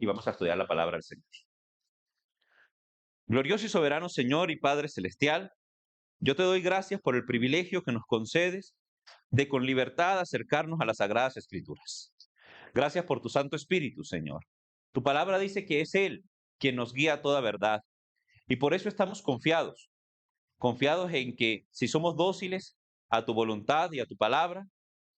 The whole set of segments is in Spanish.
y vamos a estudiar la palabra del Señor. Glorioso y soberano Señor y Padre Celestial, yo te doy gracias por el privilegio que nos concedes de con libertad acercarnos a las Sagradas Escrituras. Gracias por tu Santo Espíritu, Señor. Tu palabra dice que es Él quien nos guía a toda verdad y por eso estamos confiados en que si somos dóciles a tu voluntad y a tu palabra,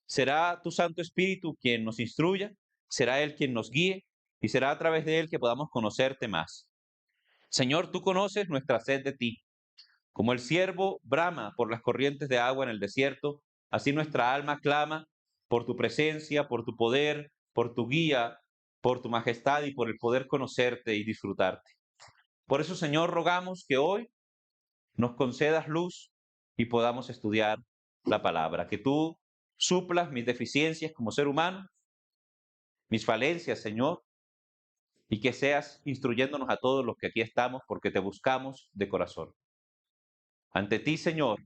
será tu Santo Espíritu quien nos instruya, será Él quien nos guíe y será a través de Él que podamos conocerte más. Señor, tú conoces nuestra sed de ti. Como el ciervo brama por las corrientes de agua en el desierto, así nuestra alma clama por tu presencia, por tu poder, por tu guía, por tu majestad y por el poder conocerte y disfrutarte. Por eso, Señor, rogamos que hoy nos concedas luz y podamos estudiar la palabra, que tú suplas mis deficiencias como ser humano, mis falencias, Señor, y que seas instruyéndonos a todos los que aquí estamos porque te buscamos de corazón. Ante ti, Señor,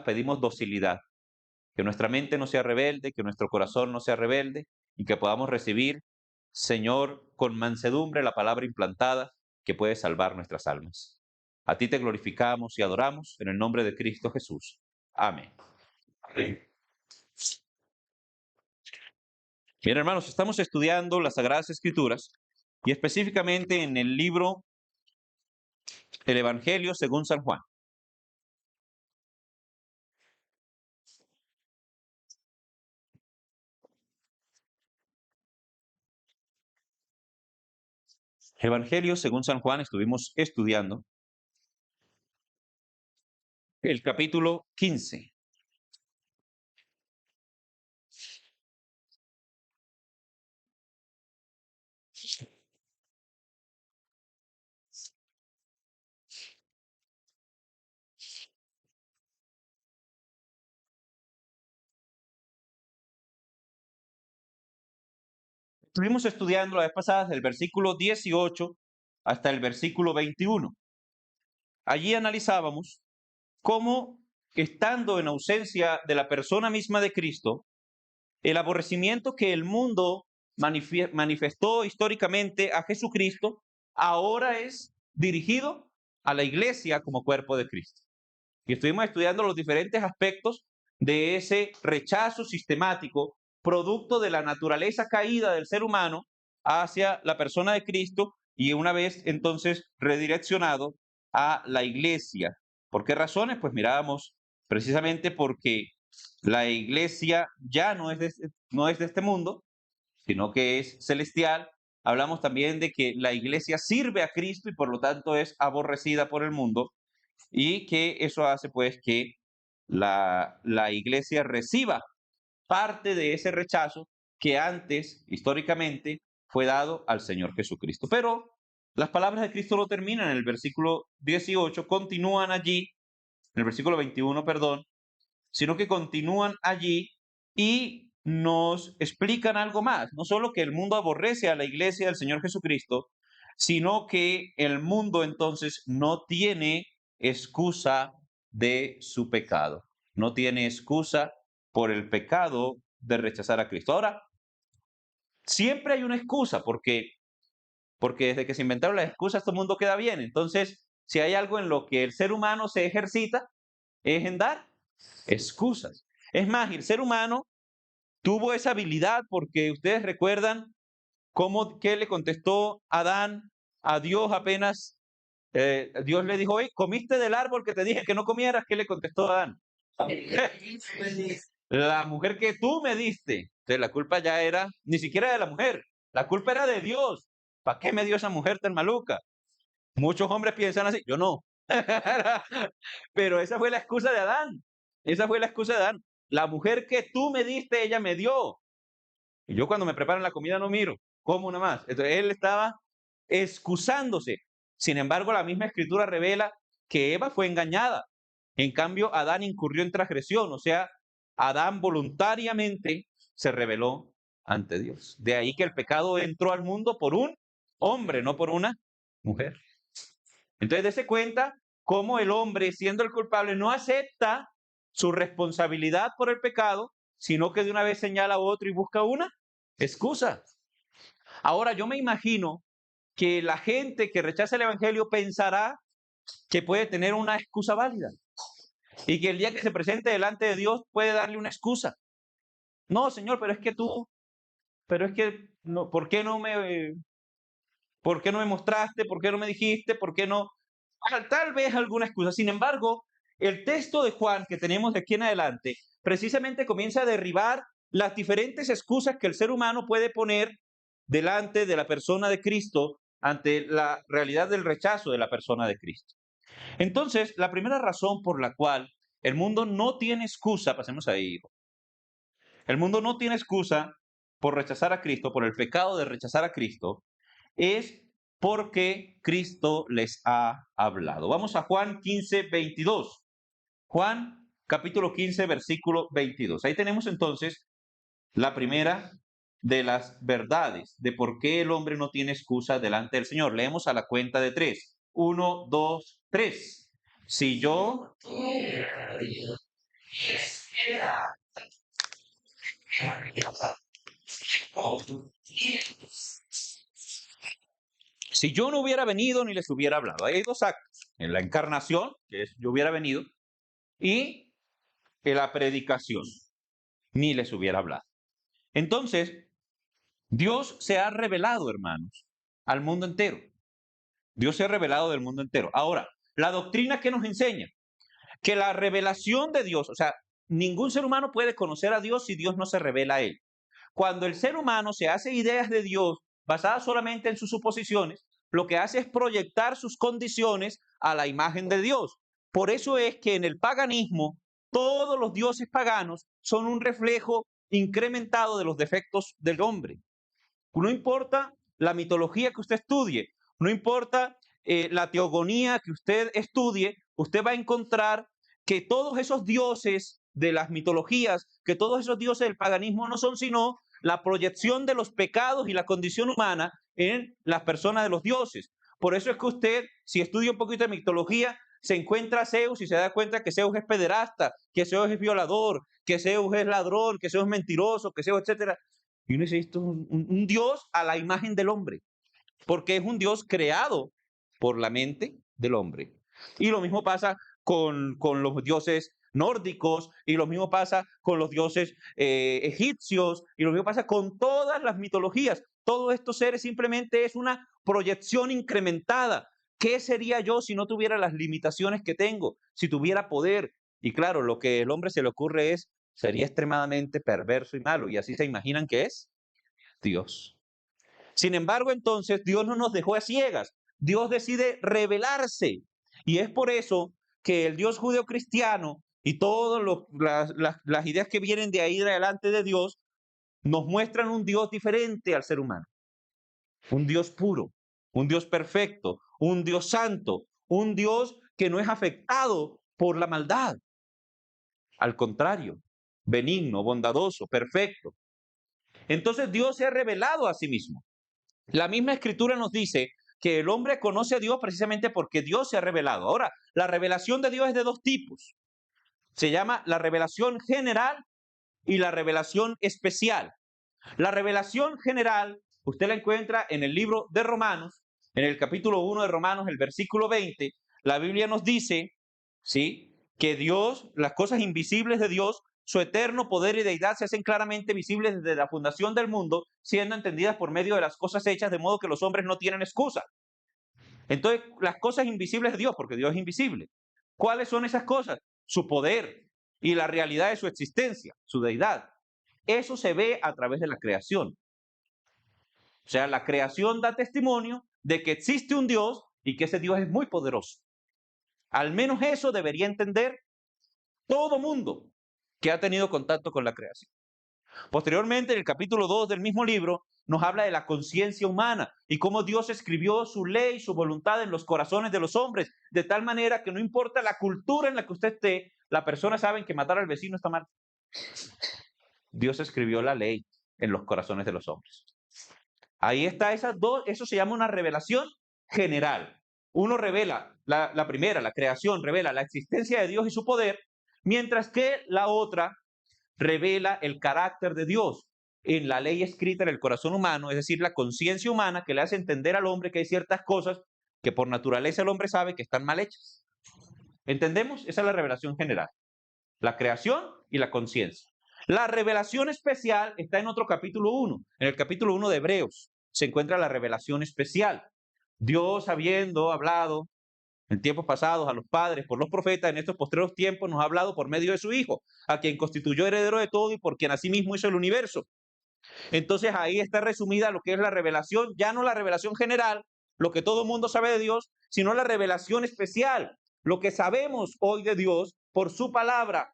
pedimos docilidad, que nuestra mente no sea rebelde, que nuestro corazón no sea rebelde y que podamos recibir, Señor, con mansedumbre la palabra implantada que puede salvar nuestras almas. A ti te glorificamos y adoramos en el nombre de Cristo Jesús. Amén. Amén. Bien, hermanos, estamos estudiando las Sagradas Escrituras y específicamente en el libro El Evangelio según San Juan. Evangelio según San Juan, estuvimos estudiando el capítulo 15. Estuvimos estudiando la vez pasada desde el versículo 18 hasta el versículo 21. Allí analizábamos cómo, estando en ausencia de la persona misma de Cristo, el aborrecimiento que el mundo manifestó históricamente a Jesucristo, ahora es dirigido a la iglesia como cuerpo de Cristo. Y estuvimos estudiando los diferentes aspectos de ese rechazo sistemático, producto de la naturaleza caída del ser humano hacia la persona de Cristo y una vez entonces redireccionado a la iglesia. ¿Por qué razones? Pues mirábamos precisamente porque la iglesia ya no es de este mundo, sino que es celestial. Hablamos también de que la iglesia sirve a Cristo y por lo tanto es aborrecida por el mundo y que eso hace pues que la iglesia reciba parte de ese rechazo que antes, históricamente, fue dado al Señor Jesucristo. Pero las palabras de Cristo no terminan en el versículo 18, continúan allí, en el versículo 21, perdón, sino que continúan allí y nos explican algo más. No solo que el mundo aborrece a la iglesia del Señor Jesucristo, sino que el mundo entonces no tiene excusa de su pecado. No tiene excusa por el pecado de rechazar a Cristo. Ahora, siempre hay una excusa porque desde que se inventaron las excusas todo el mundo queda bien. Entonces, si hay algo en lo que el ser humano se ejercita, es en dar excusas. Es más, el ser humano tuvo esa habilidad porque ustedes recuerdan qué le contestó Adán a Dios apenas Dios le dijo, oye, ¿comiste del árbol que te dije que no comieras? ¿Qué le contestó Adán? La mujer que tú me diste. Entonces la culpa ya era, ni siquiera de la mujer, la culpa era de Dios. ¿Para qué me dio esa mujer tan maluca? Muchos hombres piensan así, yo no. Pero esa fue la excusa de Adán. Esa fue la excusa de Adán. La mujer que tú me diste, ella me dio. Y yo cuando me preparan la comida no miro, como nada más. Entonces él estaba excusándose. Sin embargo, la misma escritura revela que Eva fue engañada. En cambio, Adán incurrió en transgresión. O sea, Adán voluntariamente se rebeló ante Dios. De ahí que el pecado entró al mundo por un hombre, no por una mujer. Entonces, dése cuenta cómo el hombre, siendo el culpable, no acepta su responsabilidad por el pecado, sino que de una vez señala a otro y busca una excusa. Ahora yo me imagino que la gente que rechaza el Evangelio pensará que puede tener una excusa válida y que el día que se presente delante de Dios puede darle una excusa. No, Señor, pero es que, no, ¿por qué no me mostraste? ¿Por qué no me dijiste? ¿Por qué no? Tal vez alguna excusa. Sin embargo, el texto de Juan que tenemos de aquí en adelante precisamente comienza a derribar las diferentes excusas que el ser humano puede poner delante de la persona de Cristo ante la realidad del rechazo de la persona de Cristo. Entonces, la primera razón por la cual el mundo no tiene excusa, pasemos ahí, hijo. El mundo no tiene excusa por rechazar a Cristo, por el pecado de rechazar a Cristo, es porque Cristo les ha hablado. Vamos a Juan 15, 22. Juan capítulo 15, versículo 22. Ahí tenemos entonces la primera de las verdades de por qué el hombre no tiene excusa delante del Señor. Leemos a la cuenta de 3. 1, 2, 3. Si yo Si yo no hubiera venido ni les hubiera hablado. Hay dos actos. En la encarnación, que es yo hubiera venido, y en la predicación, ni les hubiera hablado. Entonces, Dios se ha revelado, hermanos, al mundo entero. Dios se ha revelado del mundo entero. Ahora, la doctrina que nos enseña que la revelación de Dios, o sea, ningún ser humano puede conocer a Dios si Dios no se revela a él. Cuando el ser humano se hace ideas de Dios basadas solamente en sus suposiciones, lo que hace es proyectar sus condiciones a la imagen de Dios. Por eso es que en el paganismo todos los dioses paganos son un reflejo incrementado de los defectos del hombre. No importa la mitología que usted estudie, no importa la teogonía que usted estudie, usted va a encontrar que todos esos dioses de las mitologías, que todos esos dioses del paganismo no son sino la proyección de los pecados y la condición humana en las personas de los dioses. Por eso es que usted, si estudia un poquito de mitología, se encuentra a Zeus y se da cuenta que Zeus es pederasta, que Zeus es violador, que Zeus es ladrón, que Zeus es mentiroso, que Zeus, etcétera. Y uno dice, esto es un Dios a la imagen del hombre, porque es un Dios creado por la mente del hombre. Y lo mismo pasa con los dioses nórdicos, y lo mismo pasa con los dioses egipcios, y lo mismo pasa con todas las mitologías. Todos estos seres simplemente es una proyección incrementada. ¿Qué sería yo si no tuviera las limitaciones que tengo? Si tuviera poder. Y claro, lo que el hombre se le ocurre es, sería extremadamente perverso y malo. Y así se imaginan que es Dios. Sin embargo, entonces, Dios no nos dejó a ciegas. Dios decide revelarse. Y es por eso que el Dios judeocristiano y todas las ideas que vienen de ahí de adelante de Dios nos muestran un Dios diferente al ser humano. Un Dios puro, un Dios perfecto, un Dios santo, un Dios que no es afectado por la maldad. Al contrario, benigno, bondadoso, perfecto. Entonces Dios se ha revelado a sí mismo. La misma escritura nos dice que el hombre conoce a Dios precisamente porque Dios se ha revelado. Ahora, la revelación de Dios es de dos tipos. Se llama la revelación general y la revelación especial. La revelación general, usted la encuentra en el libro de Romanos, en el capítulo 1 de Romanos, el versículo 20. La Biblia nos dice, ¿sí?, que Dios, las cosas invisibles de Dios, su eterno poder y deidad se hacen claramente visibles desde la fundación del mundo, siendo entendidas por medio de las cosas hechas, de modo que los hombres no tienen excusa. Entonces, las cosas invisibles de Dios, porque Dios es invisible. ¿Cuáles son esas cosas? Su poder y la realidad de su existencia, su deidad. Eso se ve a través de la creación. O sea, la creación da testimonio de que existe un Dios y que ese Dios es muy poderoso. Al menos eso debería entender todo mundo que ha tenido contacto con la creación. Posteriormente, en el capítulo 2 del mismo libro, nos habla de la conciencia humana y cómo Dios escribió su ley, su voluntad en los corazones de los hombres, de tal manera que no importa la cultura en la que usted esté, la persona sabe que matar al vecino está mal. Dios escribió la ley en los corazones de los hombres. Ahí está esas dos, eso se llama una revelación general. Uno revela, la primera, la creación, revela la existencia de Dios y su poder, mientras que la otra revela el carácter de Dios. en la ley escrita en el corazón humano, es decir, la conciencia humana que le hace entender al hombre que hay ciertas cosas que por naturaleza el hombre sabe que están mal hechas. ¿Entendemos? Esa es la revelación general. La creación y la conciencia. La revelación especial está en otro capítulo 1. En el capítulo 1 de Hebreos se encuentra la revelación especial. Dios, habiendo hablado en tiempos pasados a los padres por los profetas, en estos postreros tiempos nos ha hablado por medio de su Hijo, a quien constituyó heredero de todo y por quien asimismo hizo el universo. Entonces ahí está resumida lo que es la revelación, ya no la revelación general, lo que todo el mundo sabe de Dios, sino la revelación especial, lo que sabemos hoy de Dios por su palabra.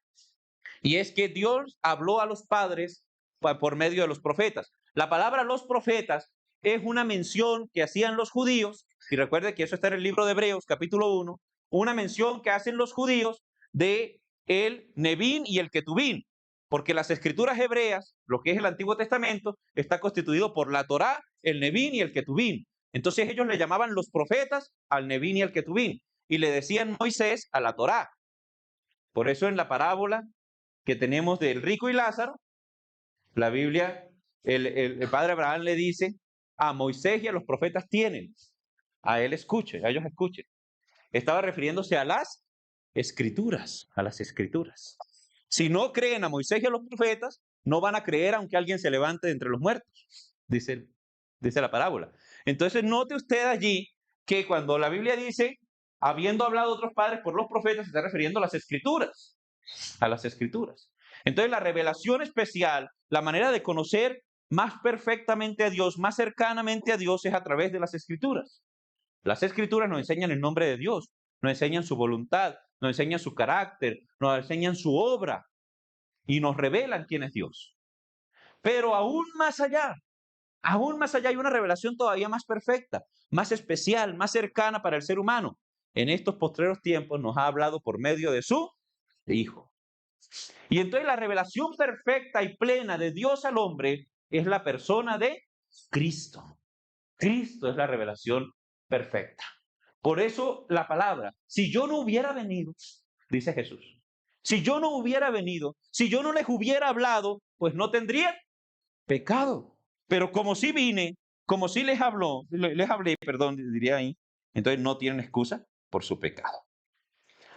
Y es que Dios habló a los padres por medio de los profetas. La palabra los profetas es una mención que hacían los judíos, y recuerde que eso está en el libro de Hebreos, capítulo 1, una mención que hacen los judíos de el Nebín y el Ketubín, porque las escrituras hebreas, lo que es el Antiguo Testamento, está constituido por la Torá, el Nebín y el Ketubín. Entonces ellos le llamaban los profetas al Nebín y al Ketubín, y le decían Moisés a la Torá. Por eso en la parábola que tenemos del rico y Lázaro, la Biblia, el padre Abraham le dice, a Moisés y a los profetas tienen, a él escuchen, a ellos escuchen. Estaba refiriéndose a las escrituras, a las escrituras. Si no creen a Moisés y a los profetas, no van a creer aunque alguien se levante de entre los muertos, dice la parábola. Entonces note usted allí que cuando la Biblia dice, habiendo hablado otros padres por los profetas, se está refiriendo a las escrituras, a las escrituras. Entonces la revelación especial, la manera de conocer más perfectamente a Dios, más cercanamente a Dios, es a través de las escrituras. Las escrituras nos enseñan el nombre de Dios, nos enseñan su voluntad, nos enseñan su carácter, nos enseñan su obra y nos revelan quién es Dios. Pero aún más allá hay una revelación todavía más perfecta, más especial, más cercana para el ser humano. En estos postreros tiempos nos ha hablado por medio de su Hijo. Y entonces la revelación perfecta y plena de Dios al hombre es la persona de Cristo. Cristo es la revelación perfecta. Por eso la palabra, si yo no hubiera venido, dice Jesús, si yo no hubiera venido, si yo no les hubiera hablado, pues no tendría pecado. Pero como sí vine, como sí les hablé, perdón, diría ahí, entonces no tienen excusa por su pecado.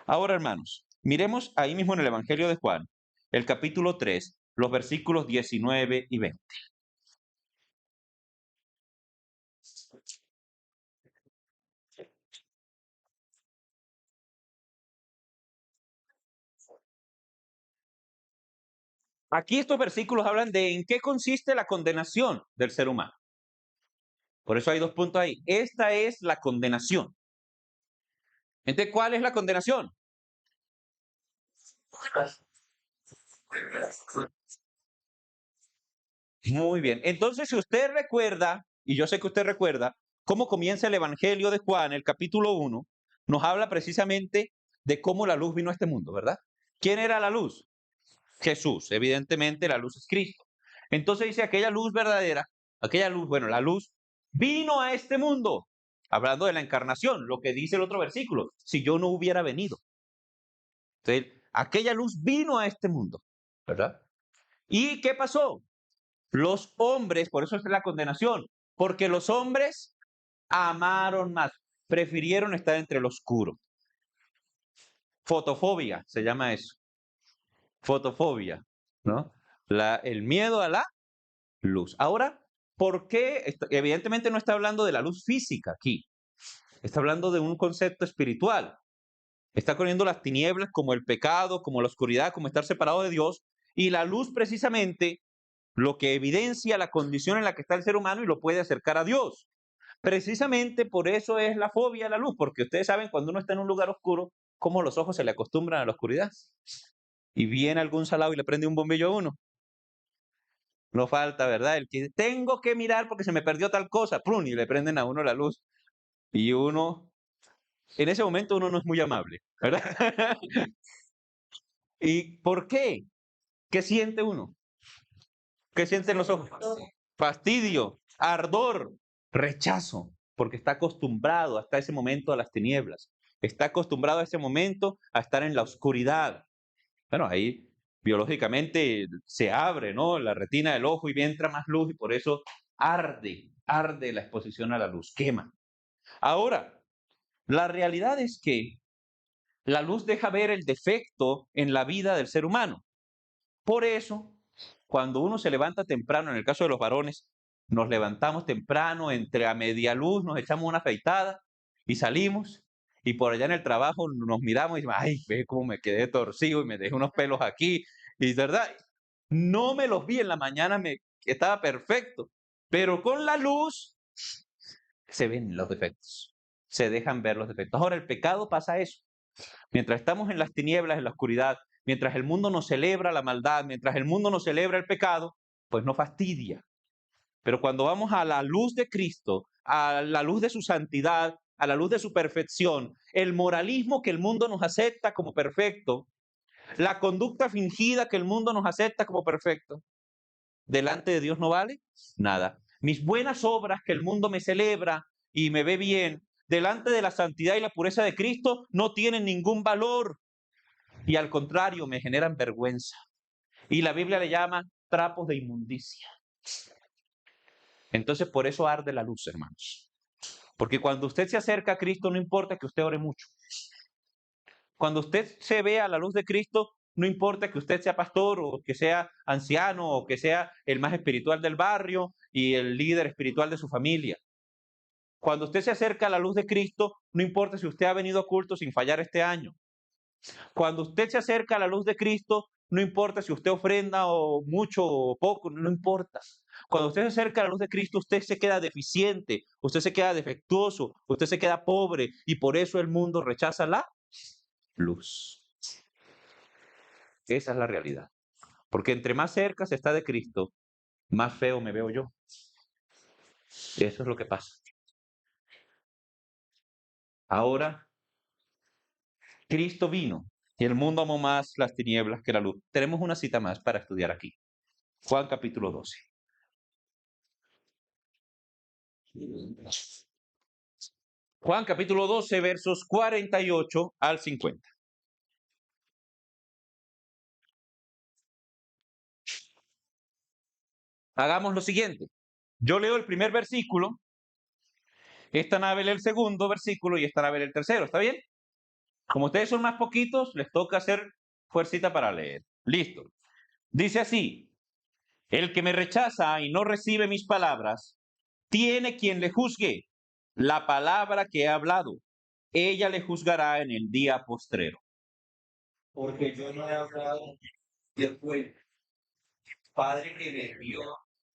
Ahora, hermanos, miremos ahí mismo en el Evangelio de Juan, el capítulo 3, los versículos 19 y 20. Aquí estos versículos hablan de en qué consiste la condenación del ser humano. Por eso hay dos puntos ahí. Esta es la condenación. Entonces, ¿cuál es la condenación? Muy bien. Entonces, si usted recuerda, y yo sé que usted recuerda, cómo comienza el Evangelio de Juan, el capítulo 1, nos habla precisamente de cómo la luz vino a este mundo, ¿verdad? ¿Quién era la luz? Jesús. Evidentemente, la luz es Cristo. Entonces dice aquella luz verdadera, aquella luz, bueno, la luz vino a este mundo, hablando de la encarnación, lo que dice el otro versículo, si yo no hubiera venido. Entonces, aquella luz vino a este mundo, ¿verdad? ¿Y qué pasó? Los hombres, por eso es la condenación, porque los hombres amaron más, prefirieron estar entre el oscuro. Fotofobia se llama eso. Fotofobia, ¿no? El miedo a la luz. Ahora, ¿por qué? Evidentemente no está hablando de la luz física aquí. Está hablando de un concepto espiritual. Está poniendo las tinieblas como el pecado, como la oscuridad, como estar separado de Dios. Y la luz precisamente lo que evidencia la condición en la que está el ser humano y lo puede acercar a Dios. Precisamente por eso es la fobia a la luz, porque ustedes saben cuando uno está en un lugar oscuro, cómo los ojos se le acostumbran a la oscuridad. Y viene algún salado y le prende un bombillo a uno. No falta, ¿verdad? El que tengo que mirar porque se me perdió tal cosa, ¡plum! Y le prenden a uno la luz. Y uno, en ese momento uno no es muy amable, ¿verdad? ¿Y por qué? ¿Qué siente uno? ¿Qué sienten los ojos? Fastidio, ardor, rechazo, porque está acostumbrado hasta ese momento a las tinieblas. Está acostumbrado a ese momento a estar en la oscuridad. Bueno, ahí biológicamente se abre, ¿no? La retina del ojo y entra más luz y por eso arde la exposición a la luz, quema. Ahora, la realidad es que la luz deja ver el defecto en la vida del ser humano. Por eso, cuando uno se levanta temprano, en el caso de los varones, nos levantamos temprano, entre a media luz, nos echamos una afeitada y salimos. Y por allá en el trabajo nos miramos y decimos, ay, ve cómo me quedé torcido y me dejé unos pelos aquí. Y verdad, no me los vi en la mañana, estaba perfecto. Pero con la luz se ven los defectos, se dejan ver los defectos. Ahora, el pecado pasa eso. Mientras estamos en las tinieblas, en la oscuridad, mientras el mundo nos celebra la maldad, mientras el mundo nos celebra el pecado, pues no fastidia. Pero cuando vamos a la luz de Cristo, a la luz de su santidad, a la luz de su perfección, el moralismo que el mundo nos acepta como perfecto, la conducta fingida que el mundo nos acepta como perfecto, delante de Dios no vale nada. Mis buenas obras que el mundo me celebra y me ve bien, delante de la santidad y la pureza de Cristo, no tienen ningún valor. Y al contrario, me generan vergüenza. Y la Biblia le llama trapos de inmundicia. Entonces, por eso arde la luz, hermanos. Porque cuando usted se acerca a Cristo, no importa que usted ore mucho. Cuando usted se ve a la luz de Cristo, no importa que usted sea pastor o que sea anciano o que sea el más espiritual del barrio y el líder espiritual de su familia. Cuando usted se acerca a la luz de Cristo, no importa si usted ha venido a culto sin fallar este año. Cuando usted se acerca a la luz de Cristo, no importa si usted ofrenda o mucho o poco, no importa. Cuando usted se acerca a la luz de Cristo, usted se queda deficiente, usted se queda defectuoso, usted se queda pobre y por eso el mundo rechaza la luz. Esa es la realidad. Porque entre más cerca se está de Cristo, más feo me veo yo. Eso es lo que pasa. Ahora, Cristo vino y el mundo amó más las tinieblas que la luz. Tenemos una cita más para estudiar aquí. Juan capítulo 12. Juan capítulo 12, versos 48 al 50. Hagamos lo siguiente. Yo leo el primer versículo, esta nave lee el segundo versículo y esta nave lee el tercero. ¿Está bien? Como ustedes son más poquitos, les toca hacer fuercita para leer. Listo. Dice así: el que me rechaza y no recibe mis palabras, tiene quien le juzgue. La palabra que he hablado, ella le juzgará en el día postrero. Porque yo no he hablado de fuera. Padre que me envió,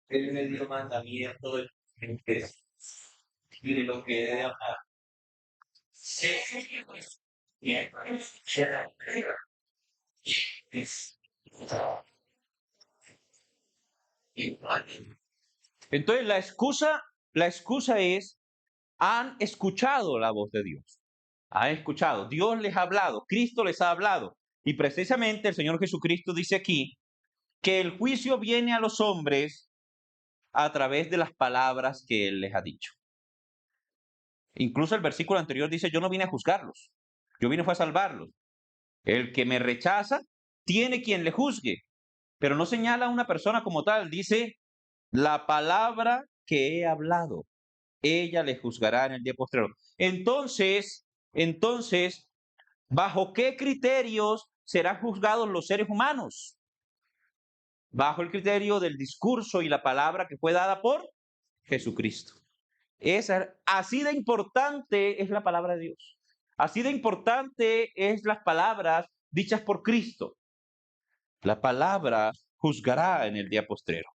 él me dio mandamiento de y de lo que he de hablar. Entonces la excusa es, han escuchado la voz de Dios. Han escuchado, Dios les ha hablado, Cristo les ha hablado. Y precisamente el Señor Jesucristo dice aquí que el juicio viene a los hombres a través de las palabras que Él les ha dicho. Incluso el versículo anterior dice, yo no vine a juzgarlos, yo vine fue a salvarlos. El que me rechaza tiene quien le juzgue, pero no señala a una persona como tal, dice, la palabra que he hablado, ella le juzgará en el día postrero. Entonces, ¿bajo qué criterios serán juzgados los seres humanos? Bajo el criterio del discurso y la palabra que fue dada por Jesucristo. Así de importante es la palabra de Dios. Así de importante es las palabras dichas por Cristo. La palabra juzgará en el día postrero.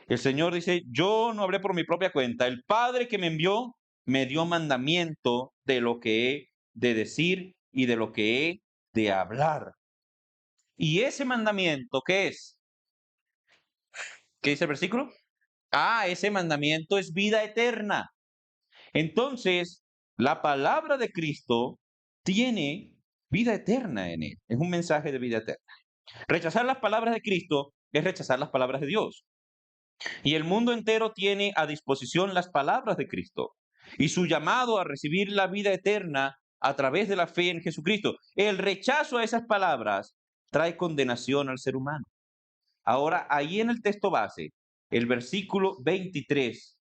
El Señor dice, yo no hablé por mi propia cuenta. El Padre que me envió me dio mandamiento de lo que he de decir y de lo que he de hablar. Y ese mandamiento, ¿qué es? ¿Qué dice el versículo? Ese mandamiento es vida eterna. Entonces, la palabra de Cristo tiene vida eterna en él. Es un mensaje de vida eterna. Rechazar las palabras de Cristo es rechazar las palabras de Dios. Y el mundo entero tiene a disposición las palabras de Cristo y su llamado a recibir la vida eterna a través de la fe en Jesucristo. El rechazo a esas palabras trae condenación al ser humano. Ahora, ahí en el texto base, el versículo 23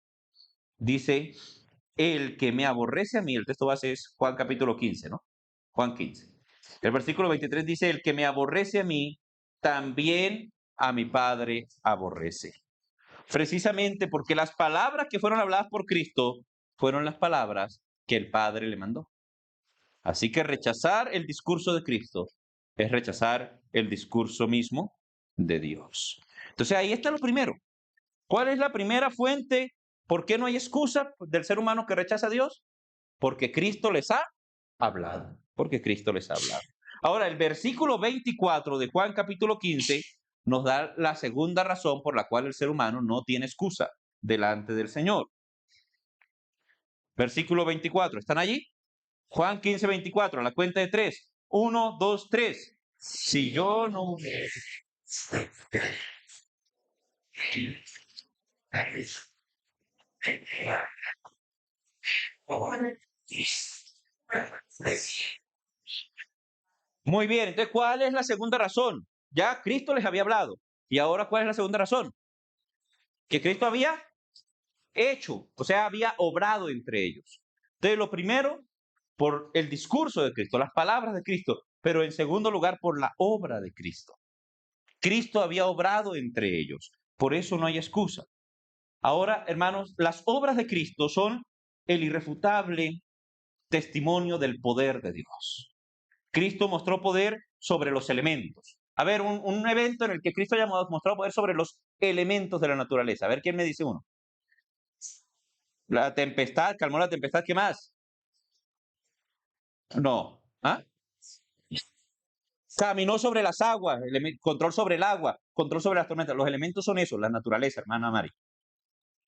dice, el que me aborrece a mí, el texto base es Juan capítulo 15, ¿no? Juan 15. El versículo 23 dice, el que me aborrece a mí, también a mi Padre aborrece. Precisamente porque las palabras que fueron habladas por Cristo fueron las palabras que el Padre le mandó. Así que rechazar el discurso de Cristo es rechazar el discurso mismo de Dios. Entonces ahí está lo primero. ¿Cuál es la primera fuente? ¿Por qué no hay excusa del ser humano que rechaza a Dios? Porque Cristo les ha hablado. Porque Cristo les ha hablado. Ahora, el versículo 24 de Juan capítulo 15 nos da la segunda razón por la cual el ser humano no tiene excusa delante del Señor. Versículo 24, ¿están allí? Juan 15, 24, a la cuenta de 3. 1, 2, 3. Si yo no... Muy bien, entonces, ¿cuál es la segunda razón? Ya Cristo les había hablado. ¿Y ahora cuál es la segunda razón? Que Cristo había hecho, o sea, había obrado entre ellos. Entonces, lo primero, por el discurso de Cristo, las palabras de Cristo, pero en segundo lugar, por la obra de Cristo. Cristo había obrado entre ellos. Por eso no hay excusa. Ahora, hermanos, las obras de Cristo son el irrefutable testimonio del poder de Dios. Cristo mostró poder sobre los elementos. A ver, un evento en el que Cristo haya mostrado poder sobre los elementos de la naturaleza. A ver, ¿quién me dice uno? La tempestad, calmó la tempestad, ¿qué más? No. ¿Ah? Caminó sobre las aguas, control sobre el agua, control sobre las tormentas. Los elementos son esos, la naturaleza, hermana Mari.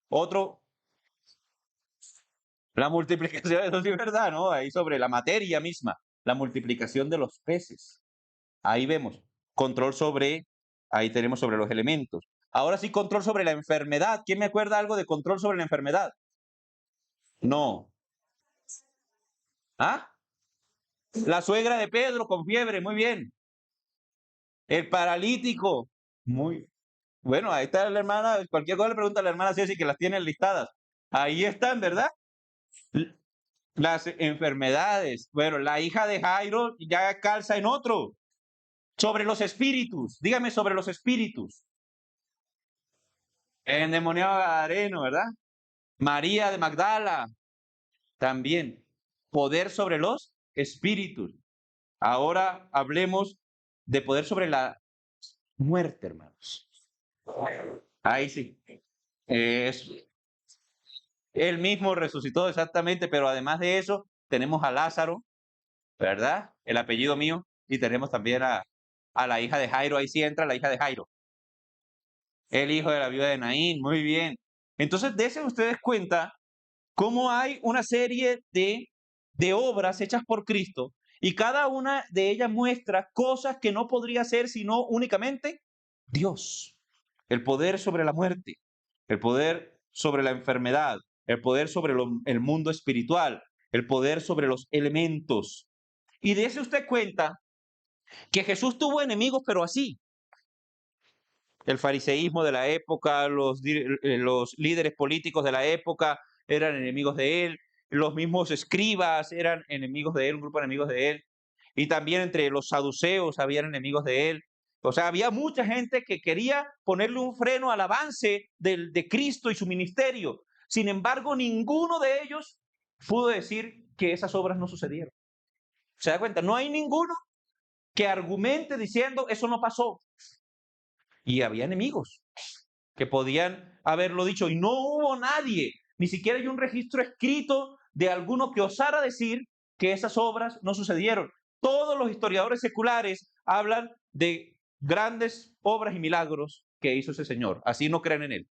Otro, la multiplicación, eso sí es verdad, ¿no? Ahí sobre la materia misma, la multiplicación de los peces. Ahí vemos, control sobre, ahí tenemos sobre los elementos. Ahora sí, control sobre la enfermedad. ¿Quién me acuerda algo de control sobre la enfermedad? No. ¿Ah? La suegra de Pedro con fiebre, muy bien. El paralítico, muy bueno. Ahí está la hermana, cualquier cosa le pregunta a la hermana Ceci que las tiene listadas. Ahí están, ¿verdad? Las enfermedades. Bueno, la hija de Jairo ya calza en otro. Sobre los espíritus. Dígame sobre los espíritus. El endemoniado Gadareno, ¿verdad? María de Magdala. También. Poder sobre los espíritus. Ahora hablemos de poder sobre la muerte, hermanos. Ahí sí. Es, él mismo resucitó exactamente, pero además de eso, tenemos a Lázaro, ¿verdad? El apellido mío. Y tenemos también a la hija de Jairo. Ahí sí entra la hija de Jairo. El hijo de la viuda de Naín. Muy bien. Entonces, desen ustedes cuenta cómo hay una serie de obras hechas por Cristo y cada una de ellas muestra cosas que no podría ser sino únicamente Dios. El poder sobre la muerte, el poder sobre la enfermedad, el poder sobre el mundo espiritual, el poder sobre los elementos. Y dése usted cuenta que Jesús tuvo enemigos, pero así. El fariseísmo de la época, los líderes políticos de la época eran enemigos de él, los mismos escribas eran enemigos de él, un grupo de enemigos de él, y también entre los saduceos habían enemigos de él. O sea, había mucha gente que quería ponerle un freno al avance de Cristo y su ministerio. Sin embargo, ninguno de ellos pudo decir que esas obras no sucedieron. ¿Se da cuenta? No hay ninguno que argumente diciendo eso no pasó. Y había enemigos que podían haberlo dicho y no hubo nadie, ni siquiera hay un registro escrito de alguno que osara decir que esas obras no sucedieron. Todos los historiadores seculares hablan de grandes obras y milagros que hizo ese señor, así no creen en él,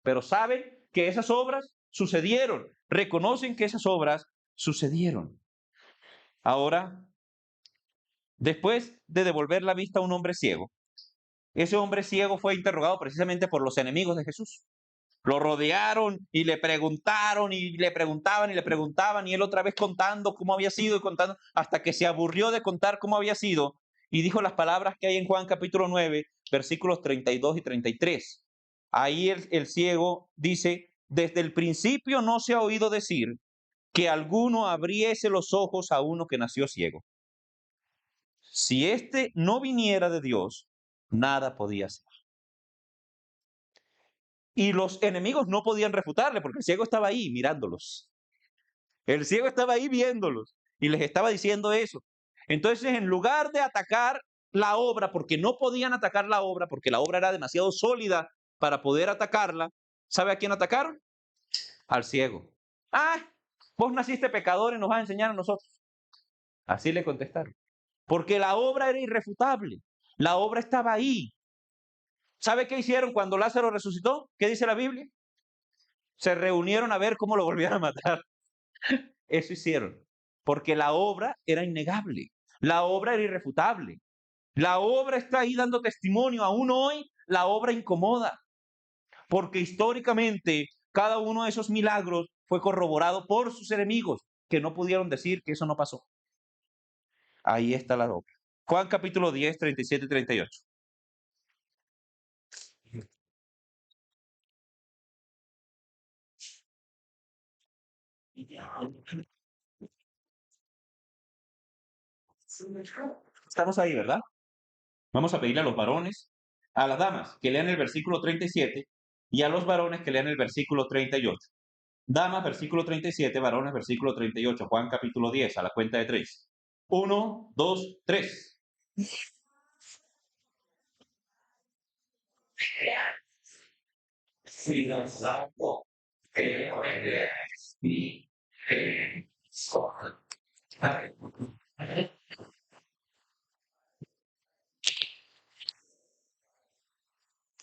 pero saben que esas obras sucedieron, reconocen que esas obras sucedieron. Ahora, después de devolver la vista a un hombre ciego, ese hombre ciego fue interrogado precisamente por los enemigos de Jesús. Lo rodearon y le preguntaron y le preguntaban y le preguntaban y él otra vez contando cómo había sido y contando hasta que se aburrió de contar cómo había sido y dijo las palabras que hay en Juan capítulo 9, versículos 32 y 33. Ahí el ciego dice, desde el principio no se ha oído decir que alguno abriese los ojos a uno que nació ciego. Si éste no viniera de Dios, nada podía hacer. Y los enemigos no podían refutarle porque el ciego estaba ahí mirándolos. El ciego estaba ahí viéndolos y les estaba diciendo eso. Entonces, en lugar de atacar la obra, porque no podían atacar la obra, porque la obra era demasiado sólida para poder atacarla, ¿sabe a quién atacaron? Al ciego. Ah, vos naciste pecador y nos vas a enseñar a nosotros. Así le contestaron. Porque la obra era irrefutable. La obra estaba ahí. ¿Sabe qué hicieron cuando Lázaro resucitó? ¿Qué dice la Biblia? Se reunieron a ver cómo lo volvían a matar. Eso hicieron. Porque la obra era innegable. La obra era irrefutable. La obra está ahí dando testimonio. Aún hoy la obra incomoda. Porque históricamente cada uno de esos milagros fue corroborado por sus enemigos, que no pudieron decir que eso no pasó. Ahí está la obra. Juan capítulo 10, 37 y 38. Estamos ahí, ¿verdad? Vamos a pedirle a los varones, a las damas que lean el versículo 37 y a los varones que lean el versículo 38. Damas, versículo 37, varones, versículo 38. Juan capítulo 10, a la cuenta de 3. 1, 2, 3.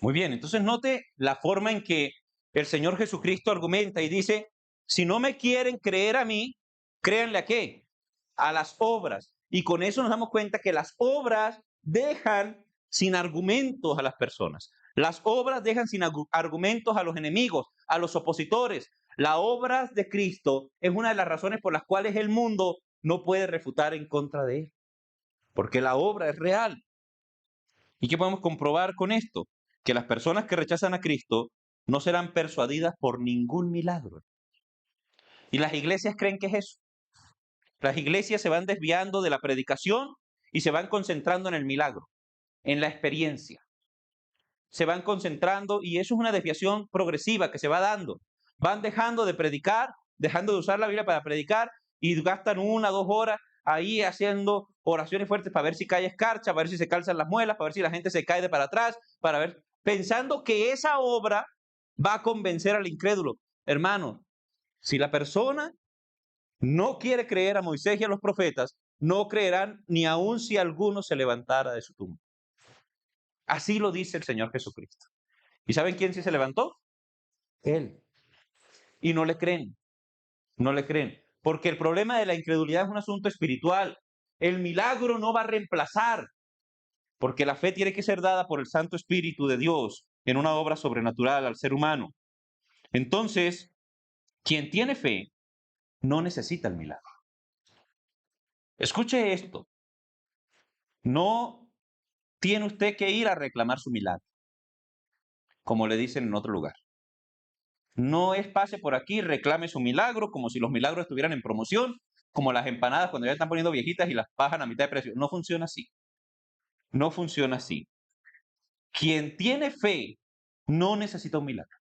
Muy bien, entonces note la forma en que el Señor Jesucristo argumenta y dice, si no me quieren creer a mí, créanle a qué? A las obras. Y con eso nos damos cuenta que las obras dejan sin argumentos a las personas. Las obras dejan sin argumentos a los enemigos, a los opositores. La obra de Cristo es una de las razones por las cuales el mundo no puede refutar en contra de él. Porque la obra es real. ¿Y qué podemos comprobar con esto? Que las personas que rechazan a Cristo no serán persuadidas por ningún milagro. Y las iglesias creen que es eso. Las iglesias se van desviando de la predicación y se van concentrando en el milagro, en la experiencia. Se van concentrando y eso es una desviación progresiva que se va dando. Van dejando de predicar, dejando de usar la Biblia para predicar y gastan 1 o 2 horas ahí haciendo oraciones fuertes para ver si cae escarcha, para ver si se calzan las muelas, para ver si la gente se cae de para atrás, para ver, pensando que esa obra va a convencer al incrédulo. Hermano, si la persona no quiere creer a Moisés y a los profetas, no creerán ni aun si alguno se levantara de su tumba. Así lo dice el Señor Jesucristo. ¿Y saben quién sí se levantó? Él. Y no le creen, no le creen. Porque el problema de la incredulidad es un asunto espiritual. El milagro no va a reemplazar, porque la fe tiene que ser dada por el Santo Espíritu de Dios en una obra sobrenatural al ser humano. Entonces, quien tiene fe no necesita el milagro. Escuche esto. No tiene usted que ir a reclamar su milagro, como le dicen en otro lugar. No es pase por aquí, reclame su milagro, como si los milagros estuvieran en promoción, como las empanadas cuando ya están poniendo viejitas y las bajan a mitad de precio. No funciona así. No funciona así. Quien tiene fe no necesita un milagro.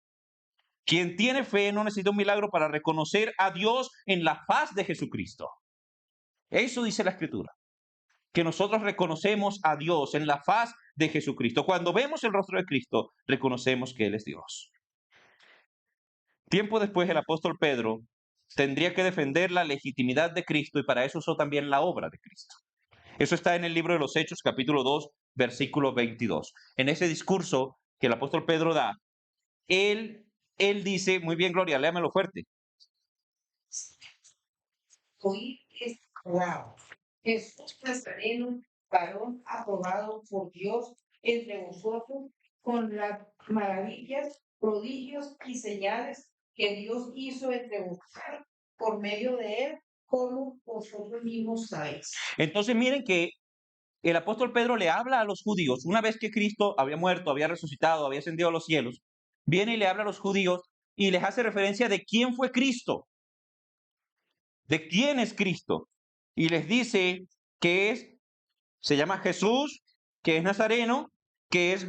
Quien tiene fe no necesita un milagro para reconocer a Dios en la faz de Jesucristo. Eso dice la Escritura. Que nosotros reconocemos a Dios en la faz de Jesucristo. Cuando vemos el rostro de Cristo, reconocemos que Él es Dios. Tiempo después, el apóstol Pedro tendría que defender la legitimidad de Cristo y para eso usó también la obra de Cristo. Eso está en el libro de los Hechos, capítulo 2, versículo 22. En ese discurso que el apóstol Pedro da, él dice, muy bien, Gloria, léamelo fuerte. Oíd esta palabra. Jesús Nazareno, varón aprobado por Dios entre vosotros, con las maravillas, prodigios y señales que Dios hizo entre vosotros por medio de él, como vosotros mismos sabéis. Entonces miren que el apóstol Pedro le habla a los judíos, una vez que Cristo había muerto, había resucitado, había ascendido a los cielos, viene y le habla a los judíos y les hace referencia de quién fue Cristo, de quién es Cristo. Y les dice que se llama Jesús, que es nazareno, que es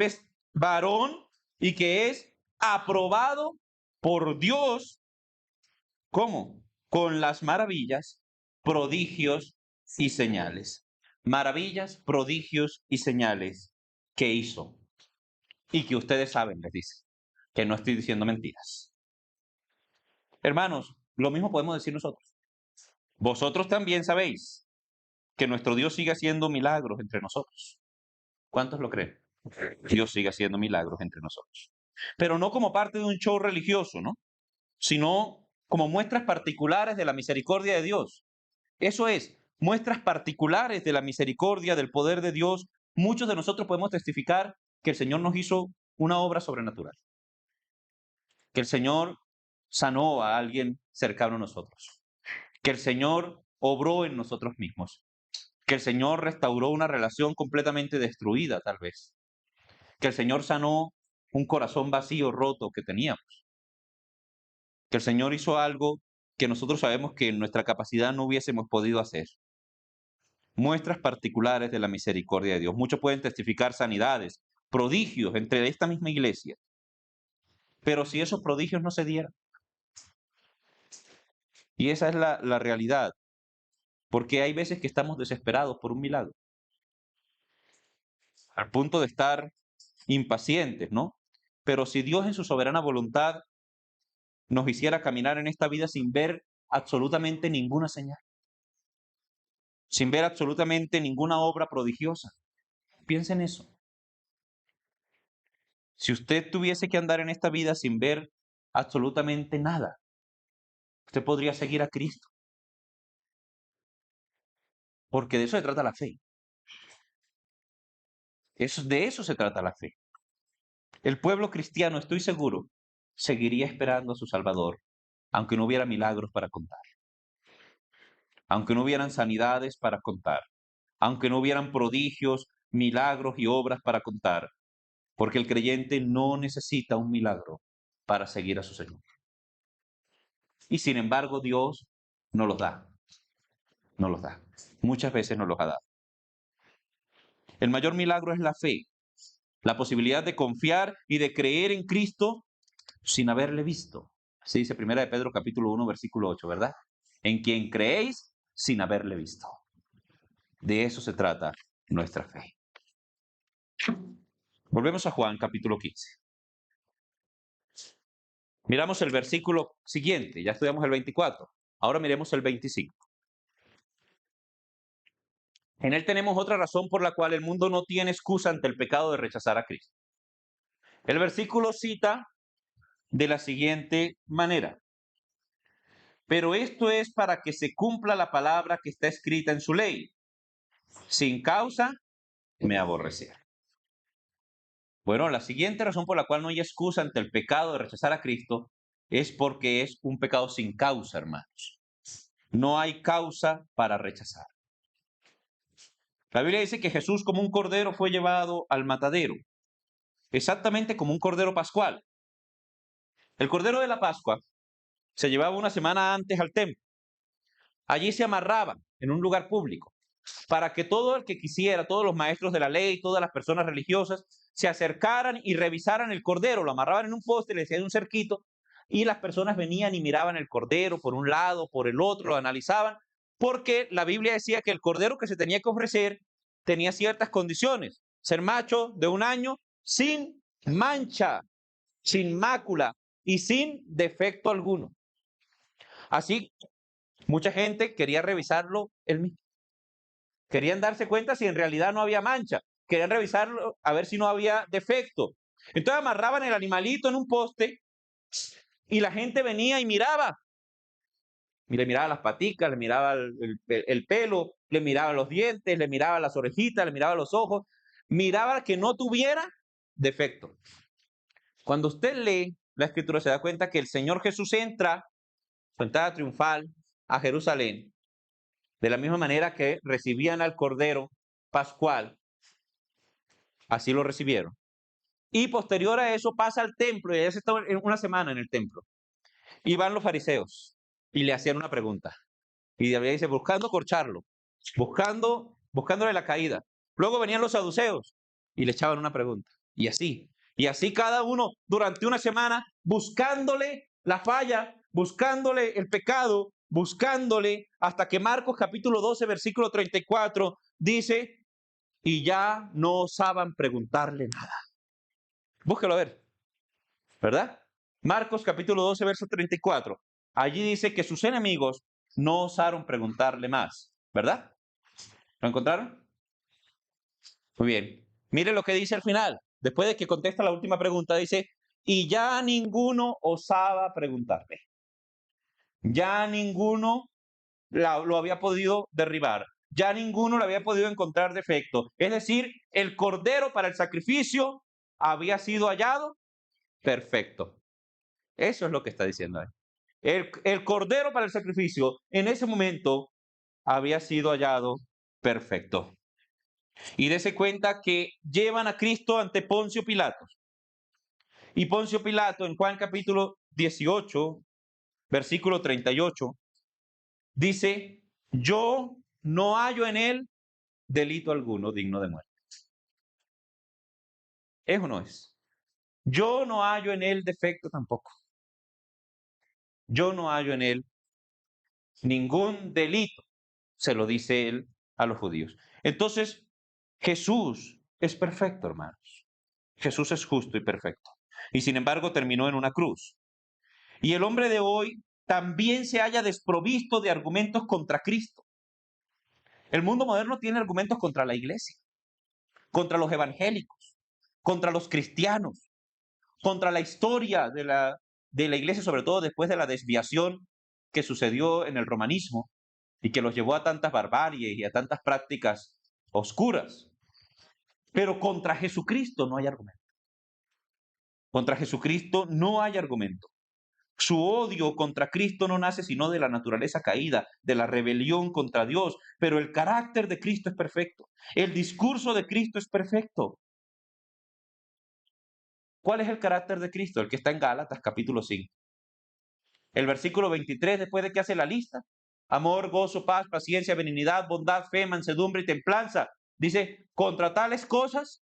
varón y que es aprobado por Dios. ¿Cómo? Con las maravillas, prodigios y señales. Maravillas, prodigios y señales que hizo. Y que ustedes saben, les dice, que no estoy diciendo mentiras. Hermanos, lo mismo podemos decir nosotros. Vosotros también sabéis que nuestro Dios sigue haciendo milagros entre nosotros. ¿Cuántos lo creen? Dios sigue haciendo milagros entre nosotros. Pero no como parte de un show religioso, ¿no? Sino como muestras particulares de la misericordia de Dios. Eso es, muestras particulares de la misericordia, del poder de Dios. Muchos de nosotros podemos testificar que el Señor nos hizo una obra sobrenatural. Que el Señor sanó a alguien cercano a nosotros. Que el Señor obró en nosotros mismos. Que el Señor restauró una relación completamente destruida, tal vez. Que el Señor sanó un corazón vacío, roto que teníamos. Que el Señor hizo algo que nosotros sabemos que en nuestra capacidad no hubiésemos podido hacer. Muestras particulares de la misericordia de Dios. Muchos pueden testificar sanidades, prodigios entre esta misma iglesia. Pero si esos prodigios no se dieran, y esa es la realidad, porque hay veces que estamos desesperados por un milagro, al punto de estar impacientes, ¿no? Pero si Dios en su soberana voluntad nos hiciera caminar en esta vida sin ver absolutamente ninguna señal, sin ver absolutamente ninguna obra prodigiosa, piensa en eso. Si usted tuviese que andar en esta vida sin ver absolutamente nada, usted podría seguir a Cristo, porque de eso se trata la fe. De eso se trata la fe. El pueblo cristiano, estoy seguro, seguiría esperando a su Salvador, aunque no hubiera milagros para contar, aunque no hubieran sanidades para contar, aunque no hubieran prodigios, milagros y obras para contar, porque el creyente no necesita un milagro para seguir a su Señor. Y sin embargo, Dios no los da, no los da. Muchas veces no los ha dado. El mayor milagro es la fe, la posibilidad de confiar y de creer en Cristo sin haberle visto. Así dice 1 de Pedro capítulo 1, versículo 8, ¿verdad? En quien creéis sin haberle visto. De eso se trata nuestra fe. Volvemos a Juan capítulo 15. Miramos el versículo siguiente, ya estudiamos el 24. Ahora miremos el 25. En él tenemos otra razón por la cual el mundo no tiene excusa ante el pecado de rechazar a Cristo. El versículo cita de la siguiente manera: pero esto es para que se cumpla la palabra que está escrita en su ley. Sin causa me aborrecieron. Bueno, la siguiente razón por la cual no hay excusa ante el pecado de rechazar a Cristo es porque es un pecado sin causa, hermanos. No hay causa para rechazar. La Biblia dice que Jesús como un cordero fue llevado al matadero, exactamente como un cordero pascual. El cordero de la Pascua se llevaba una semana antes al templo. Allí se amarraba en un lugar público para que todo el que quisiera, todos los maestros de la ley, todas las personas religiosas, se acercaran y revisaran el cordero. Lo amarraban en un poste, le hacían un cerquito y las personas venían y miraban el cordero por un lado, por el otro, lo analizaban, porque la Biblia decía que el cordero que se tenía que ofrecer tenía ciertas condiciones: ser macho de 1 año, sin mancha, sin mácula y sin defecto alguno. Así, mucha gente quería revisarlo él mismo. Querían darse cuenta si en realidad no había mancha. Querían revisarlo a ver si no había defecto. Entonces amarraban el animalito en un poste y la gente venía y miraba. Y le miraba las paticas, le miraba el pelo, le miraba los dientes, le miraba las orejitas, le miraba los ojos. Miraba que no tuviera defecto. Cuando usted lee la Escritura se da cuenta que el Señor Jesús entra, su entrada triunfal, a Jerusalén, de la misma manera que recibían al Cordero pascual. Así lo recibieron. Y posterior a eso pasa al templo, y ella se estaba una semana en el templo. Y van los fariseos y le hacían una pregunta. Y David dice, buscando corcharlo, buscándole la caída. Luego venían los saduceos y le echaban una pregunta. Y así cada uno durante una semana buscándole la falla, buscándole el pecado, buscándole hasta que Marcos capítulo 12, versículo 34 dice, y ya no osaban preguntarle nada. Búsquelo a ver, ¿verdad? Marcos capítulo 12, verso 34. Allí dice que sus enemigos no osaron preguntarle más, ¿verdad? ¿Lo encontraron? Muy bien. Mire lo que dice al final. Después de que contesta la última pregunta, dice, y ya ninguno osaba preguntarle. Ya ninguno lo había podido derribar. Ya ninguno le había podido encontrar defecto. Es decir, el cordero para el sacrificio había sido hallado perfecto. Eso es lo que está diciendo ahí. El cordero para el sacrificio en ese momento había sido hallado perfecto. Y dése cuenta que llevan a Cristo ante Poncio Pilato. Y Poncio Pilato en Juan capítulo 18, versículo 38, dice, yo no hallo en él delito alguno digno de muerte. ¿Es o no es? Yo no hallo en él defecto tampoco. Yo no hallo en él ningún delito, se lo dice él a los judíos. Entonces, Jesús es perfecto, hermanos. Jesús es justo y perfecto. Y sin embargo terminó en una cruz. Y el hombre de hoy también se halla desprovisto de argumentos contra Cristo. El mundo moderno tiene argumentos contra la iglesia, contra los evangélicos, contra los cristianos, contra la historia de la iglesia, sobre todo después de la desviación que sucedió en el romanismo y que los llevó a tantas barbaries y a tantas prácticas oscuras. Pero contra Jesucristo no hay argumento. Contra Jesucristo no hay argumento. Su odio contra Cristo no nace sino de la naturaleza caída, de la rebelión contra Dios, pero el carácter de Cristo es perfecto. El discurso de Cristo es perfecto. ¿Cuál es el carácter de Cristo? El que está en Gálatas capítulo 5. El versículo 23, después de que hace la lista, amor, gozo, paz, paciencia, benignidad, bondad, fe, mansedumbre y templanza, dice, contra tales cosas,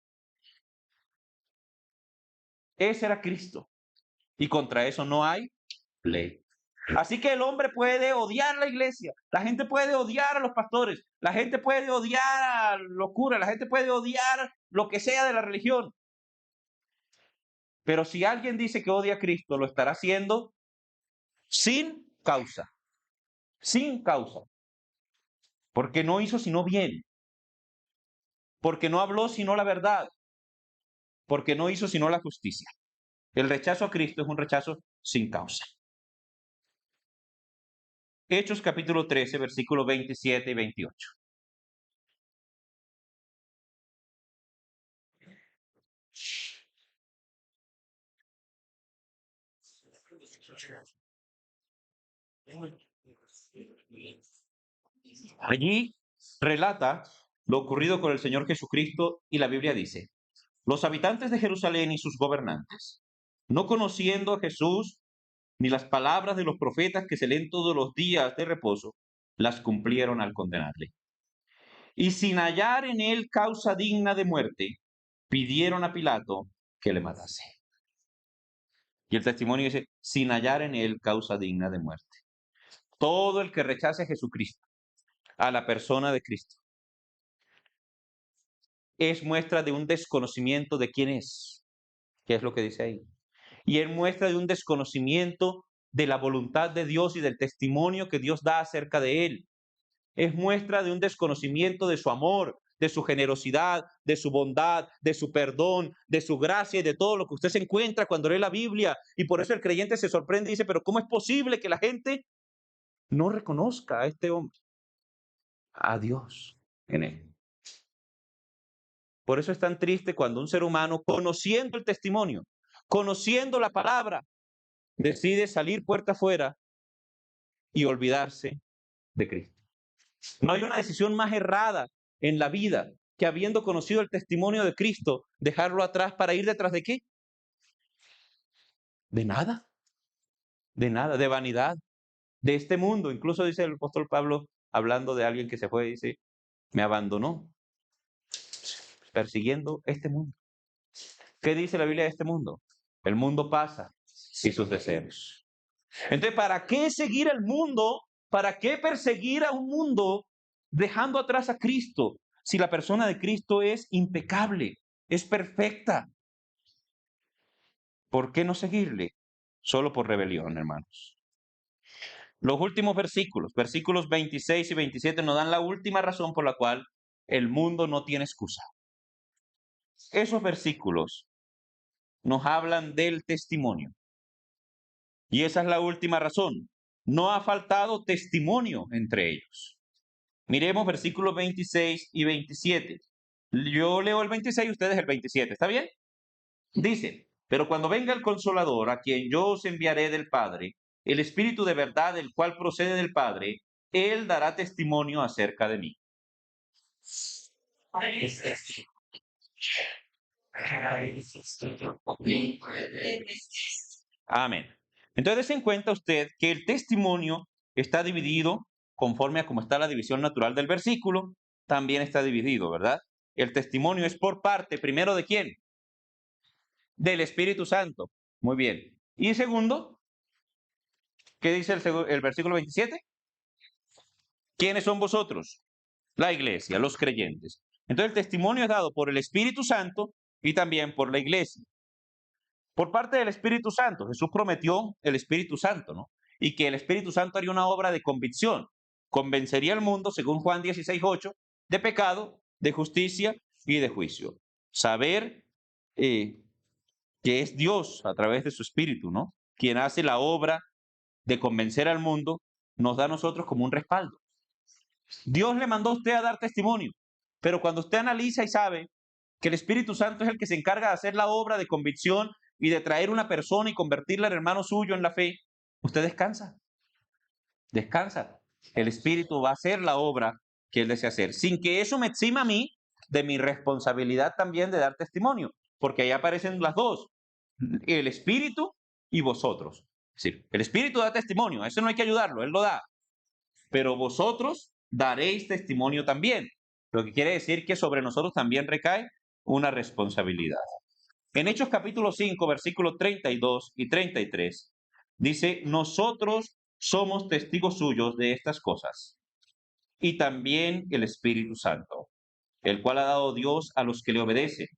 ese era Cristo. Y contra eso no hay ley. Así que el hombre puede odiar la iglesia, la gente puede odiar a los pastores, la gente puede odiar a los curas, la gente puede odiar lo que sea de la religión. Pero si alguien dice que odia a Cristo, lo estará haciendo sin causa, sin causa. Porque no hizo sino bien, porque no habló sino la verdad, porque no hizo sino la justicia. El rechazo a Cristo es un rechazo sin causa. Hechos capítulo 13, versículos 27 y 28. Allí relata lo ocurrido con el Señor Jesucristo y la Biblia dice, los habitantes de Jerusalén y sus gobernantes, no conociendo a Jesús ni las palabras de los profetas que se leen todos los días de reposo, las cumplieron al condenarle. Y sin hallar en él causa digna de muerte, pidieron a Pilato que le matase. Y el testimonio dice, sin hallar en él causa digna de muerte. Todo el que rechace a Jesucristo, a la persona de Cristo, es muestra de un desconocimiento de quién es, que es lo que dice ahí. Y es muestra de un desconocimiento de la voluntad de Dios y del testimonio que Dios da acerca de él. Es muestra de un desconocimiento de su amor, de su generosidad, de su bondad, de su perdón, de su gracia y de todo lo que usted se encuentra cuando lee la Biblia. Y por eso el creyente se sorprende y dice, pero ¿cómo es posible que la gente no reconozca a este hombre, a Dios en él? Por eso es tan triste cuando un ser humano, conociendo el testimonio, conociendo la palabra, decide salir puerta afuera y olvidarse de Cristo. No hay una decisión más errada en la vida que habiendo conocido el testimonio de Cristo, dejarlo atrás para ir detrás de qué? De nada, de vanidad, de este mundo. Incluso dice el apóstol Pablo, hablando de alguien que se fue, dice, me abandonó, persiguiendo este mundo. ¿Qué dice la Biblia de este mundo? El mundo pasa y sus deseos. Entonces, ¿para qué seguir al mundo? ¿Para qué perseguir a un mundo dejando atrás a Cristo? Si la persona de Cristo es impecable, es perfecta. ¿Por qué no seguirle? Solo por rebelión, hermanos. Los últimos versículos, versículos 26 y 27, nos dan la última razón por la cual el mundo no tiene excusa. Esos versículos nos hablan del testimonio. Y esa es la última razón. No ha faltado testimonio entre ellos. Miremos versículos 26 y 27. Yo leo el 26 y ustedes el 27. ¿Está bien? Dice, pero cuando venga el Consolador, a quien yo os enviaré del Padre, el Espíritu de verdad, el cual procede del Padre, Él dará testimonio acerca de mí. Amén. Entonces, se cuenta usted que el testimonio está dividido conforme a cómo está la división natural del versículo, también está dividido, ¿verdad? El testimonio es por parte, primero, ¿de quién? Del Espíritu Santo. Muy bien. Y segundo, ¿qué dice el versículo 27? ¿Quiénes son vosotros? La iglesia, los creyentes. Entonces, el testimonio es dado por el Espíritu Santo y también por la iglesia. Por parte del Espíritu Santo, Jesús prometió el Espíritu Santo, ¿no? Y que el Espíritu Santo haría una obra de convicción. Convencería al mundo, según Juan 16:8, de pecado, de justicia y de juicio. Saber que es Dios a través de su Espíritu, ¿no? Quien hace la obra de convencer al mundo, nos da a nosotros como un respaldo. Dios le mandó a usted a dar testimonio, pero cuando usted analiza y sabe que el Espíritu Santo es el que se encarga de hacer la obra de convicción y de traer una persona y convertirla en hermano suyo en la fe, usted descansa. Descansa. El Espíritu va a hacer la obra que Él desea hacer, sin que eso me exima a mí de mi responsabilidad también de dar testimonio, porque ahí aparecen las dos, el Espíritu y vosotros. Es decir, el Espíritu da testimonio, eso no hay que ayudarlo, Él lo da, pero vosotros daréis testimonio también, lo que quiere decir que sobre nosotros también recae una responsabilidad. En Hechos capítulo 5, versículos 32 y 33, dice, nosotros somos testigos suyos de estas cosas, y también el Espíritu Santo, el cual ha dado Dios a los que le obedecen.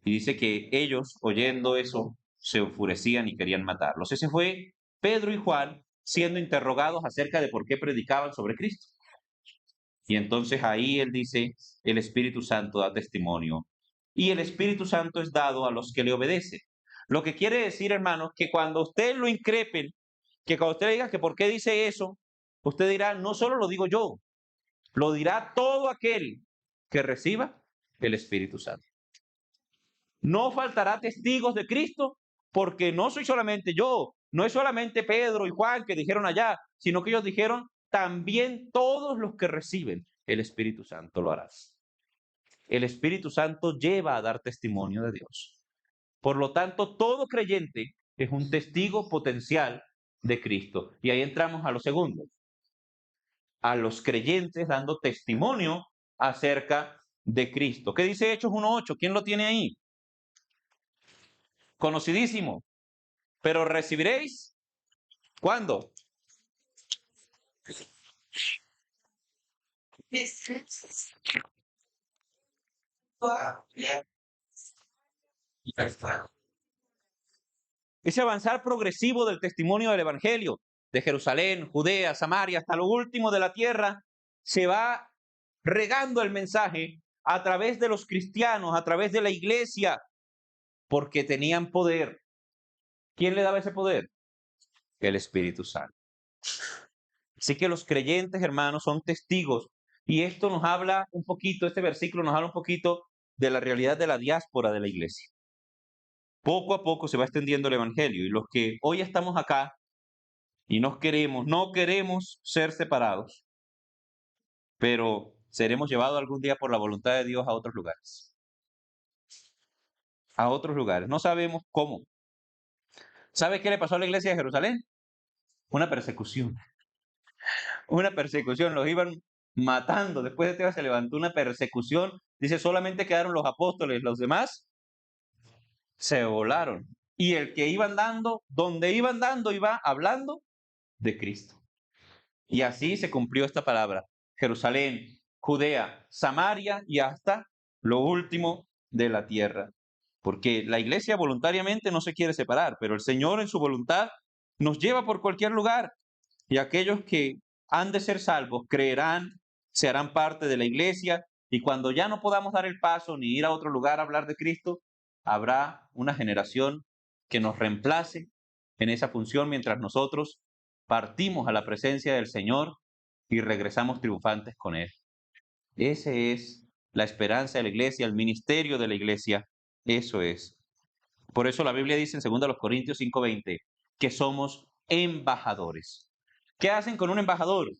Y dice que ellos, oyendo eso, se enfurecían y querían matarlos. Ese fue Pedro y Juan siendo interrogados acerca de por qué predicaban sobre Cristo. Y entonces ahí él dice, el Espíritu Santo da testimonio. Y el Espíritu Santo es dado a los que le obedecen. Lo que quiere decir, hermanos, que cuando usted lo increpen, que cuando usted le diga que por qué dice eso, usted dirá, no solo lo digo yo, lo dirá todo aquel que reciba el Espíritu Santo. No faltará testigos de Cristo, porque no soy solamente yo, no es solamente Pedro y Juan que dijeron allá, sino que ellos dijeron, también todos los que reciben el Espíritu Santo lo harán. El Espíritu Santo lleva a dar testimonio de Dios. Por lo tanto, todo creyente es un testigo potencial de Cristo. Y ahí entramos a lo segundo. A los creyentes dando testimonio acerca de Cristo. ¿Qué dice Hechos 1:8? ¿Quién lo tiene ahí? Conocidísimo. Pero recibiréis, ¿cuándo? Ese avanzar progresivo del testimonio del Evangelio, de Jerusalén, Judea, Samaria, hasta lo último de la tierra, se va regando el mensaje a través de los cristianos, a través de la iglesia, porque tenían poder. ¿Quién le daba ese poder? El Espíritu Santo. Así que los creyentes, hermanos, son testigos. Y esto nos habla un poquito, este versículo nos habla un poquito de la realidad de la diáspora de la iglesia. Poco a poco se va extendiendo el Evangelio y los que hoy estamos acá y no queremos ser separados, pero seremos llevados algún día por la voluntad de Dios a otros lugares. A otros lugares. No sabemos cómo. ¿Sabe qué le pasó a la iglesia de Jerusalén? Una persecución. Una persecución. Los iban matando. Después de Esteban se levantó una persecución. Dice, solamente quedaron los apóstoles. Los demás se volaron. Y el que iba andando, donde iba andando, iba hablando de Cristo. Y así se cumplió esta palabra. Jerusalén, Judea, Samaria y hasta lo último de la tierra. Porque la iglesia voluntariamente no se quiere separar, pero el Señor en su voluntad nos lleva por cualquier lugar. Y aquellos que han de ser salvos creerán, se harán parte de la iglesia. Y cuando ya no podamos dar el paso ni ir a otro lugar a hablar de Cristo, habrá una generación que nos reemplace en esa función mientras nosotros partimos a la presencia del Señor y regresamos triunfantes con Él. Esa es la esperanza de la iglesia, el ministerio de la iglesia. Eso es. Por eso la Biblia dice en 2 Corintios 5:20 que somos embajadores. ¿Qué hacen con un embajador?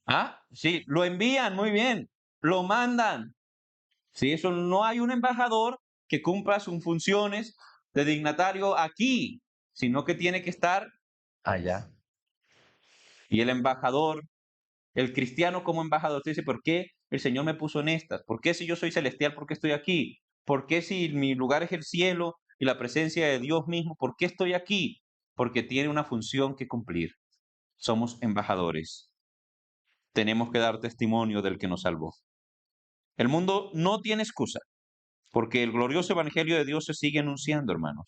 Ah, sí, lo envían, muy bien, lo mandan. Sí, eso no hay un embajador que cumpla sus funciones de dignatario aquí, sino que tiene que estar allá. Y el embajador, el cristiano como embajador, te dice, ¿por qué el Señor me puso en estas? ¿Por qué si yo soy celestial, por qué estoy aquí? ¿Por qué si mi lugar es el cielo y la presencia de Dios mismo, por qué estoy aquí? Porque tiene una función que cumplir. Somos embajadores. Tenemos que dar testimonio del que nos salvó. El mundo no tiene excusa, porque el glorioso evangelio de Dios se sigue anunciando, hermanos.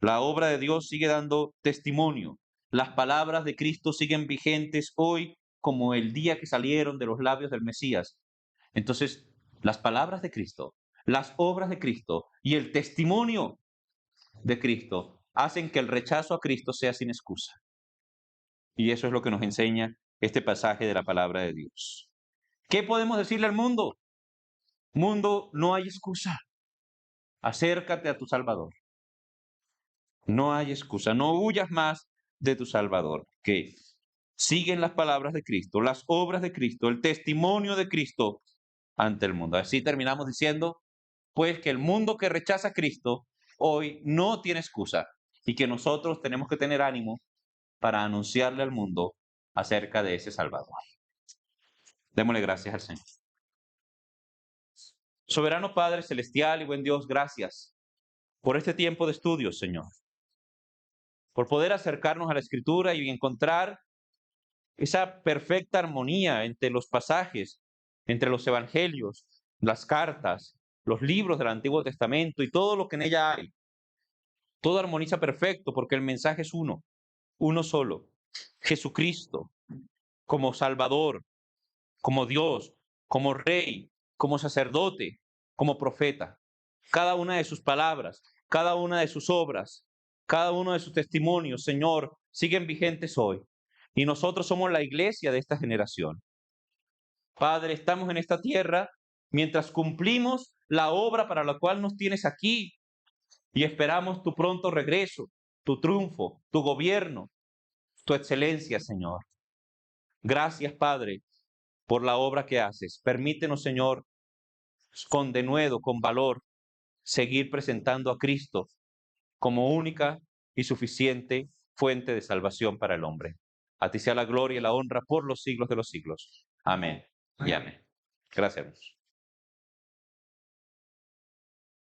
La obra de Dios sigue dando testimonio. Las palabras de Cristo siguen vigentes hoy como el día que salieron de los labios del Mesías. Entonces, las palabras de Cristo, las obras de Cristo y el testimonio de Cristo hacen que el rechazo a Cristo sea sin excusa. Y eso es lo que nos enseña este pasaje de la palabra de Dios. ¿Qué podemos decirle al mundo? Mundo, no hay excusa. Acércate a tu Salvador. No hay excusa. No huyas más de tu Salvador. Que siguen las palabras de Cristo, las obras de Cristo, el testimonio de Cristo ante el mundo. Así terminamos diciendo, pues, que el mundo que rechaza a Cristo hoy no tiene excusa y que nosotros tenemos que tener ánimo para anunciarle al mundo acerca de ese Salvador. Démosle gracias al Señor. Soberano Padre Celestial y buen Dios, gracias por este tiempo de estudio, Señor. Por poder acercarnos a la Escritura y encontrar esa perfecta armonía entre los pasajes, entre los evangelios, las cartas, los libros del Antiguo Testamento y todo lo que en ella hay. Todo armoniza perfecto porque el mensaje es uno solo. Jesucristo, como Salvador, como Dios, como Rey, como sacerdote, como profeta. Cada una de sus palabras, cada una de sus obras, cada uno de sus testimonios, Señor, siguen vigentes hoy. Y nosotros somos la iglesia de esta generación. Padre, estamos en esta tierra mientras cumplimos la obra para la cual nos tienes aquí y esperamos tu pronto regreso, tu triunfo, tu gobierno, tu excelencia, Señor. Gracias, Padre, por la obra que haces. Permítenos, Señor, con denuedo, con valor, seguir presentando a Cristo como única y suficiente fuente de salvación para el hombre. A ti sea la gloria y la honra por los siglos de los siglos. Amén y amén. Gracias, hermanos.